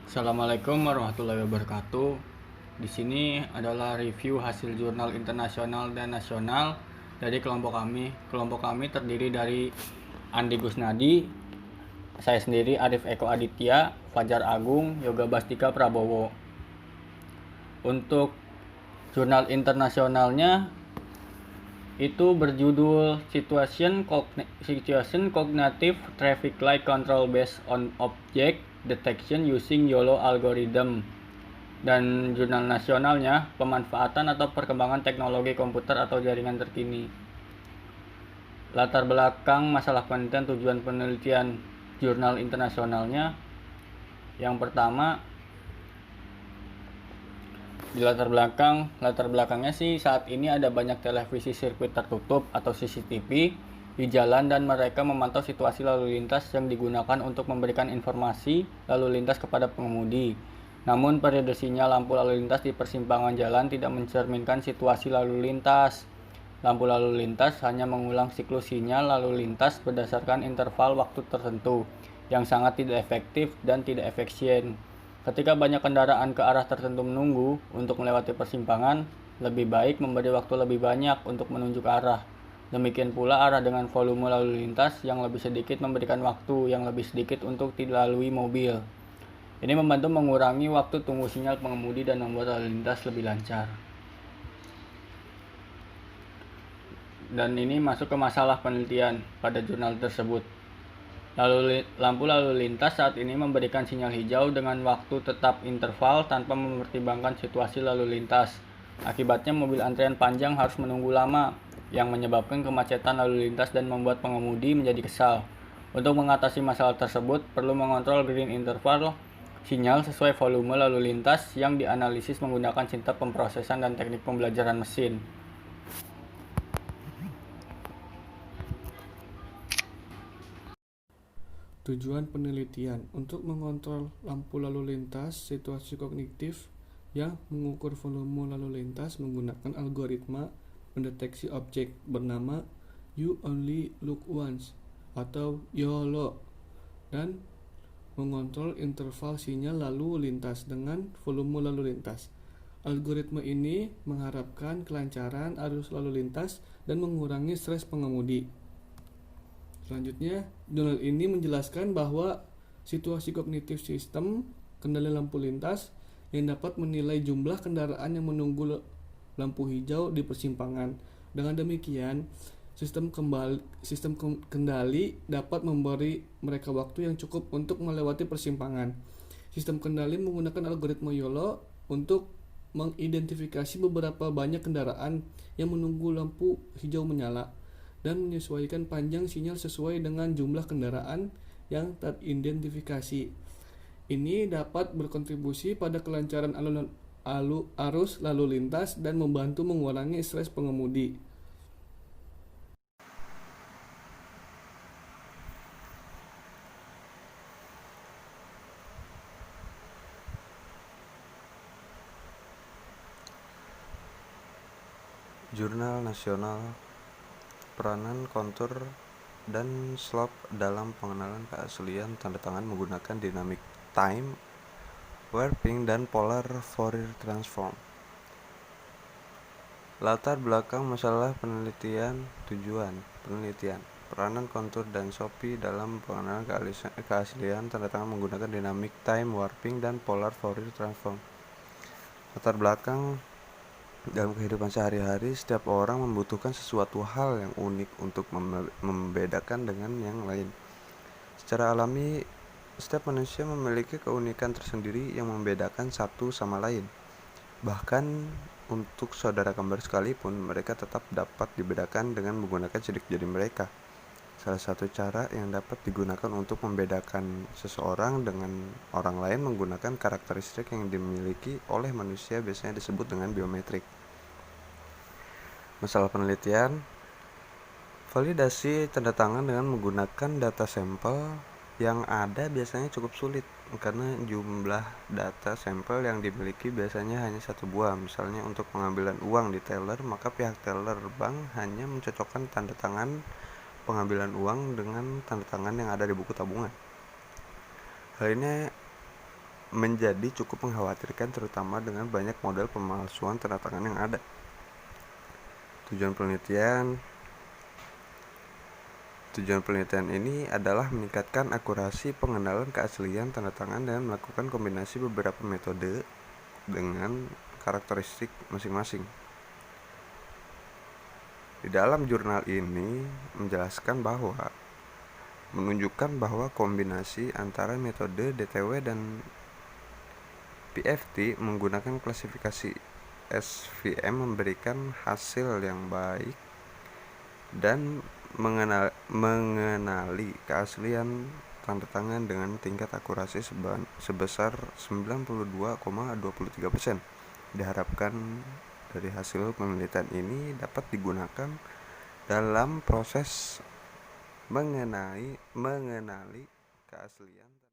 Assalamualaikum warahmatullahi wabarakatuh. Di sini adalah review hasil jurnal internasional dan nasional dari kelompok kami. Kelompok kami terdiri dari Andi Gusnadi, saya sendiri Arif Eko Aditya, Fajar Agung, Yoga Bastika Prabowo. Untuk jurnal internasionalnya itu berjudul Situation Cognitive Traffic Light Control Based on Object Detection Using YOLO Algorithm, dan jurnal nasionalnya pemanfaatan atau perkembangan teknologi komputer atau jaringan terkini. Latar belakang masalah penelitian, tujuan penelitian jurnal internasionalnya, yang pertama di latar belakangnya sih saat ini ada banyak televisi sirkuit tertutup atau CCTV di jalan dan mereka memantau situasi lalu lintas yang digunakan untuk memberikan informasi lalu lintas kepada pengemudi. Namun periode sinyal lampu lalu lintas di persimpangan jalan tidak mencerminkan situasi lalu lintas. Lampu lalu lintas hanya mengulang siklus sinyal lalu lintas berdasarkan interval waktu tertentu yang sangat tidak efektif dan tidak efisien. Ketika banyak kendaraan ke arah tertentu menunggu untuk melewati persimpangan, lebih baik memberi waktu lebih banyak untuk menunjuk arah. Demikian pula arah dengan volume lalu lintas yang lebih sedikit memberikan waktu yang lebih sedikit untuk dilalui mobil. Ini membantu mengurangi waktu tunggu sinyal pengemudi dan membuat lalu lintas lebih lancar. Dan ini masuk ke masalah penelitian pada jurnal tersebut. Lampu lalu lintas saat ini memberikan sinyal hijau dengan waktu tetap interval tanpa mempertimbangkan situasi lalu lintas. Akibatnya mobil antrian panjang harus menunggu lama, yang menyebabkan kemacetan lalu lintas dan membuat pengemudi menjadi kesal. Untuk mengatasi masalah tersebut, perlu mengontrol green interval sinyal sesuai volume lalu lintas yang dianalisis menggunakan sistem pemrosesan dan teknik pembelajaran mesin. Tujuan penelitian untuk mengontrol lampu lalu lintas situasi kognitif yang mengukur volume lalu lintas menggunakan algoritma pendeteksi objek bernama You Only Look Once atau YOLO, dan mengontrol interval sinyal lalu lintas dengan volume lalu lintas. Algoritma ini mengharapkan kelancaran arus lalu lintas dan mengurangi stres pengemudi. Selanjutnya, jurnal ini menjelaskan bahwa situasi kognitif sistem kendali lampu lintas yang dapat menilai jumlah kendaraan yang menunggu lampu hijau di persimpangan. Dengan demikian, sistem kendali dapat memberi mereka waktu yang cukup untuk melewati persimpangan. Sistem kendali menggunakan algoritma YOLO untuk mengidentifikasi beberapa banyak kendaraan yang menunggu lampu hijau menyala dan menyesuaikan panjang sinyal sesuai dengan jumlah kendaraan yang teridentifikasi. Ini dapat berkontribusi pada kelancaran arus lalu lintas dan membantu mengurangi stres pengemudi. Jurnal Nasional, peranan kontur dan slope dalam pengenalan keaslian tanda tangan menggunakan dynamic time warping dan polar Fourier transform. Latar belakang masalah penelitian, tujuan penelitian, peranan kontur dan SOPI dalam pengenalan keaslian tanda tangan menggunakan dynamic time warping dan polar Fourier transform. Latar belakang: dalam kehidupan sehari-hari, setiap orang membutuhkan sesuatu hal yang unik untuk membedakan dengan yang lain. Secara alami, setiap manusia memiliki keunikan tersendiri yang membedakan satu sama lain. Bahkan untuk saudara kembar sekalipun, mereka tetap dapat dibedakan dengan menggunakan sidik jari mereka. Salah satu cara yang dapat digunakan untuk membedakan seseorang dengan orang lain menggunakan karakteristik yang dimiliki oleh manusia biasanya disebut dengan biometrik. Masalah penelitian: validasi tanda tangan dengan menggunakan data sampel yang ada biasanya cukup sulit karena jumlah data sampel yang dimiliki biasanya hanya satu buah. Misalnya untuk pengambilan uang di teller, maka pihak teller bank hanya mencocokkan tanda tangan pengambilan uang dengan tanda tangan yang ada di buku tabungan. Hal ini menjadi cukup mengkhawatirkan, terutama dengan banyak model pemalsuan tanda tangan yang ada. Tujuan penelitian ini adalah meningkatkan akurasi pengenalan keaslian tanda tangan dan melakukan kombinasi beberapa metode dengan karakteristik masing-masing. Di dalam jurnal ini menunjukkan bahwa kombinasi antara metode DTW dan PFT menggunakan klasifikasi SVM memberikan hasil yang baik dan mengenali keaslian tanda tangan dengan tingkat akurasi sebesar 92,23%. Diharapkan dari hasil penelitian ini dapat digunakan dalam proses mengenali keaslian